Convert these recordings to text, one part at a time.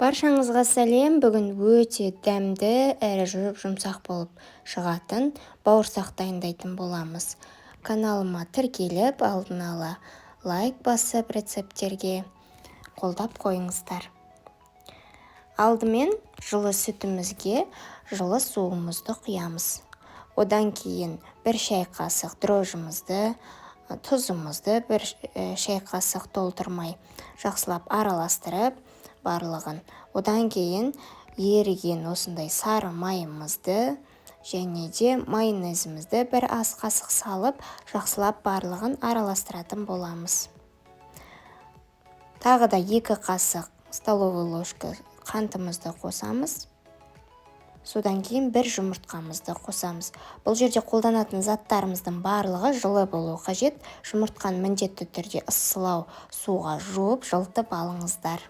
Баршаңызға сәлем. Бүгін өте дәмді, әрі жұмсақ болып шығатын бауырсақ дайындайтын боламыз. Каналыма тіркеліп, алдын ала лайк басып, рецепттерге қолдап қойыңыздар. Алдымен жылы сүтімізге жылы суымызды құямыз. Одан кейін бір шай қасық дрожжымызды, тұзымызды бір шай қасық толтырмай жақсылап араластырып барлығын. Одан кейін еріген осындай сары майымызды және де майонезімізді бір ас қасық салып, жақсылап барлығын араластыратын боламыз. Тағы да 2 қасық столовый ложка қантымызды қосамыз. Содан кейін бір жұмыртқамызды қосамыз. Бұл жерде қолданатын заттарымыздың барлығы жылы болу қажет. Жұмыртқаны міндетті түрде ысылау суға жуып, жылытып алыңыздар.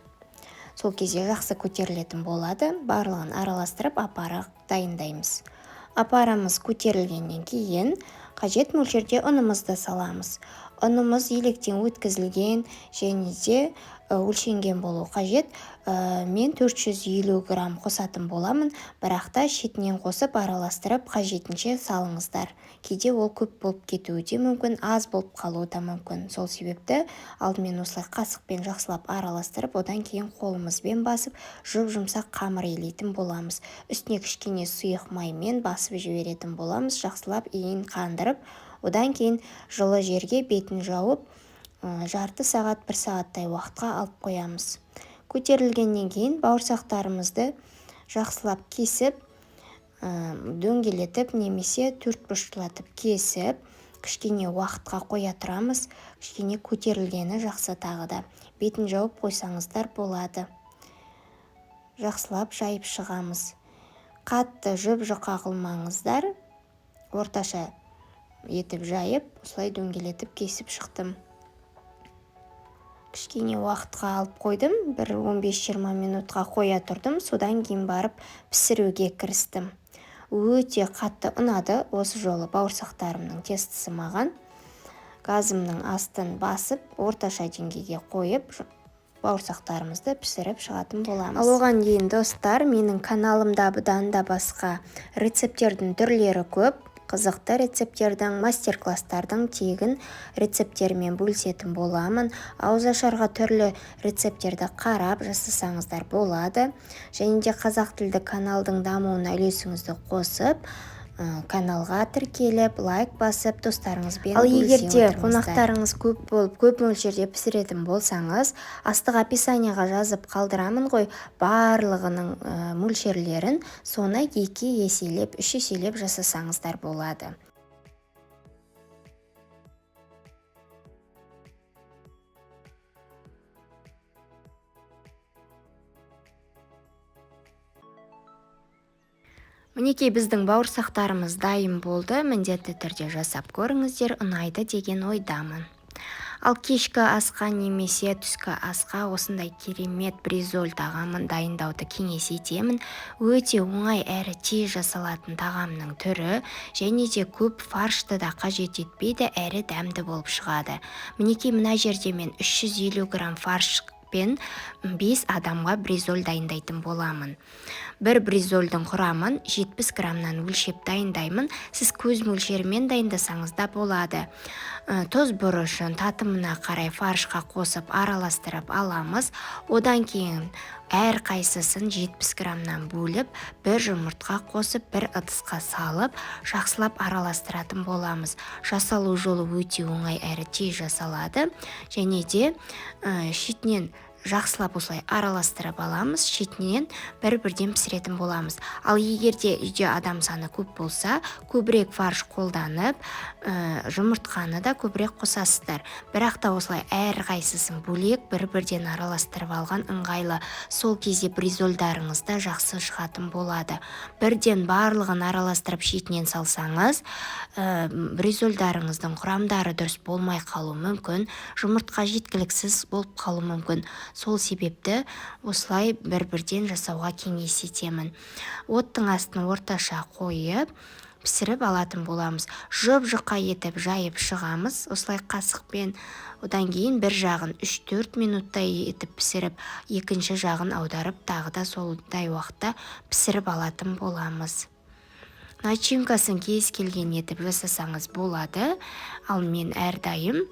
Сол кезде жақсы көтерілетін болады. Барлығын араластырып апара дайындаймыз. Апарамыз көтерілгеннен кейін қажет мөлшерде ұнымызды саламыз. Ұнымыз електен өткізілген және де өлшенген болу қажет. Мен 450 грамм қосатын боламын, бірақ та шетінен қосып араластырып қажетінше салыңыздар. Кейде ол көп болып кетуі де мүмкін, аз болып қалуы да мүмкін. Сол себепті алдымен осылай қасықпен жақсылап араластырып, одан кейін қолымызбен басып, жұмсақ қамыр елейтін боламыз. Үстіне кішкене сұйық маймен басып жіберетін боламыз, жақсылап иін қандырып. Одан кейін жылы жерге бетін жауып, жарты сағат 1 сағаттай уақытқа алып қоямыз. Көтерілгеннен кейін бауырсақтарымызды жақсылап кесіп, дөңгелетіп немесе төртбұрыштатып кесіп, кішкене уақытқа қоя тұрамыз. Кішкене көтерілгені жақсы тағы да. Бетін жауып қойсаңыздар болады. Жақсылап жайып шығамыз. Қатты жұқа қылмаңыздар. Орташа етіп жайып, осылай дөңгелетіп кесіп шықтым. Кішкене уақытқа алып қойдым, бір 15-20 минутқа қоя тұрдым, содан кейін барып пісіруге кірістім. Өте қатты ұнады осы жолы бауырсақтарымның тестісі маған. Газымның астын басып, орташа деңгейге қойып, бауырсақтарымызды пісіріп шығатын боламыз. Ал оған дейін достар, менің каналымда бұдан да басқа рецепттердің түрлері көп. Қызықты рецепттердің, мастер-класстардың тегін рецепттерімен бөлісетін боламын. Ауызашарға түрлі рецепттерді қарап жасасаңыздар болады. Және де қазақ тілді каналдың дамуына үлесіңізді қосып, каналға тіркеліп, лайк басып, достарыңызбен бөлісе отырыңыздар. Ал егер де қонақтарыңыз көп болып, көп мөлшерде пісіретін болсаңыз, астыға описанияға жазып қалдырамын ғой, барлығының мөлшерлерін соны 2 еселеп, 3 еселеп жасасаңыздар болады. Мінекей біздің бауырсақтарымыз дайын болды. Міндетті түрде жасап көріңіздер, ұнайды деген ойдамын. Ал кешкі асқа немесе түскі асқа осындай керемет бризоль тағамын дайындауды кеңес етемін. Өте оңай әрі тез жасалатын тағамның түрі, және де көп фаршты да қажет етпейді, әрі дәмді болып шығады. Мінекей мына жерде мен 350 грамм фарш пен 5 адамға бризоль дайындайтын боламын. Бір бризольдің құрамын 70 граммнан өлшеп дайындаймын. Сіз көз мөлшерімен дайындасаңыз да болады. Тұз бұрышын татымына қарай фаршқа қосып араластырып аламыз. Одан кейін әр қайсысын 70 граммнан бөліп, бір жұмыртқа қосып, бір ыдысқа салып, жақсылап араластыратын боламыз. Жасалу жолы өте оңай әрі тез жасалады. Және де шетінен жақсылап осылай араластырып аламыз, шетінен бір-бірден пісіретін боламыз. Ал егерде үйде адам саны көп болса, көбірек фарш қолданып, жұмыртқаны да көбірек қосасыздар. Бірақ та осылай әр қайсысын бөлек бір-бірден араластырып алған ыңғайлы. Сол кезде бризольдарыңызда жақсы шығатын болады. Бірден барлығын араластырып шетінен салсаңыз, бризольдарыңыздың құрамдары дұрыс болмай қалу мүмкін, жұмыртқа жеткіліксіз болып қалу мүмкін. Сол себепті осылай бір-бірден жасауға кеңес етемін. Оттың астын орташа қойып, пісіріп алатын боламыз. Жұп-жұқа етіп жайып шығамыз. Осылай қасықпен. Одан кейін бір жағын 3-4 минуттай етіп пісіріп, екінші жағын аударып, тағы да солдай уақытта пісіріп алатын боламыз. Начинкасын кез келген етіп жасасаңыз болады. Ал мен әрдайым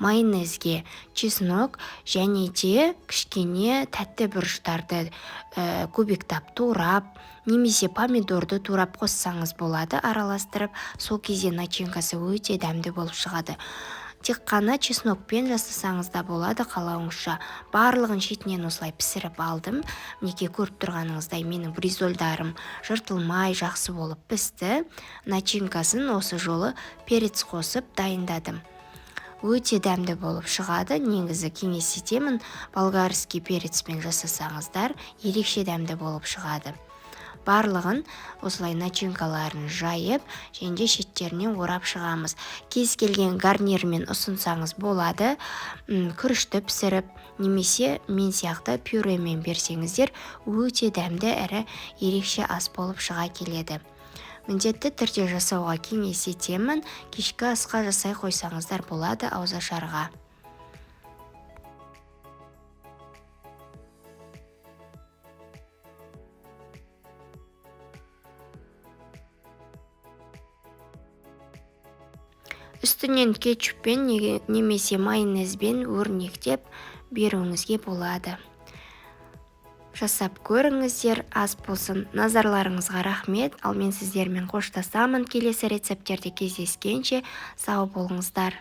майонезге чеснок және де кішкене тәтті бұрыштарды кубиктап турап, немесе помидорды турап қоссаңыз болады, араластырып. Сол кезде начинкасы өте дәмді болып шығады. Тек қана чеснокпен жасасаңыз да болады, қалауыңызша. Барлығын шетінен осылай пісіріп алдым. Мінекей көріп тұрғаныңыздай менің бризольдарым жыртылмай жақсы болып пісті. Начинкасын осы жолы перец қосып дайындадым. Өте дәмді болып шығады. Негізі кеңес етемін, болгарский перецпен жасасаңыздар ерекше дәмді болып шығады. Барлығын осылай начинкаларын жайып, және де шеттерінен орап шығамыз. Кез келген гарнирмен ұсынсаңыз болады. Күрішті пісіріп, немесе мен сияқты пюремен берсеңіздер өте дәмді әрі ерекше ас болып шыға келеді. Міндетті түрде жасауға кеңес етемін. Кешкі асқа жасай қойсаңыздар болады, ауызашарға. Үстінен кетчуппен немесе майонезбен өрнектеп беруіңізге болады. Жасап көріңіздер, ас болсын. Назарларыңызға рахмет. Ал мен сіздермен қоштасамын. Келесі рецептерде кездескенше сау болыңыздар.